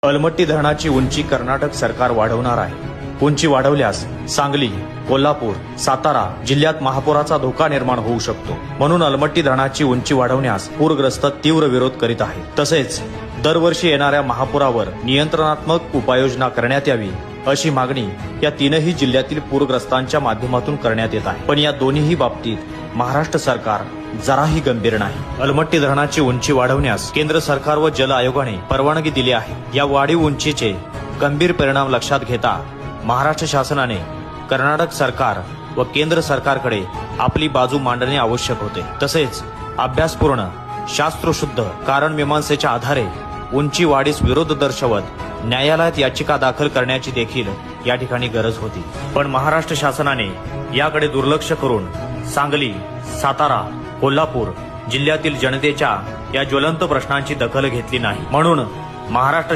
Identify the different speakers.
Speaker 1: अलमट्टी धरणाची उंची कर्नाटक सरकार वाढवणार आहे. उंची वाढवल्यास सांगली, कोल्हापूर, सातारा जिल्ह्यात महापुराचा धोका निर्माण होऊ शकतो. म्हणून अलमट्टी धरणाची उंची वाढवण्यास पूरग्रस्त तीव्र विरोध करीत आहे. तसेच दरवर्षी येणाऱ्या महापुरावर नियंत्रणात्मक उपाययोजना करण्यात यावी अशी मागणी या तीनही जिल्ह्यातील पूरग्रस्तांच्या माध्यमातून करण्यात येत आहे. पण या दोन्ही बाबतीत महाराष्ट्र सरकार जराही गंभीर नाही. अलमट्टी धरणाची उंची वाढवण्यास केंद्र सरकार व जल आयोगाने परवानगी दिली आहे. या वाढीव उंचीचे गंभीर परिणाम लक्षात घेता महाराष्ट्र शासनाने कर्नाटक सरकार व केंद्र सरकारकडे आपली बाजू मांडणे आवश्यक होते. तसेच अभ्यासपूर्ण शास्त्रशुद्ध कारण मीमांसेच्या आधारे उंची वाढीस विरोध दर्शवत न्यायालयात याचिका दाखल करण्याची देखील या ठिकाणी गरज होती. पण महाराष्ट्र शासनाने याकडे दुर्लक्ष करून सांगली, सातारा, कोल्हापूर जिल्ह्यातील जनतेच्या या ज्वलंत प्रश्नांची दखल घेतली नाही. म्हणून महाराष्ट्र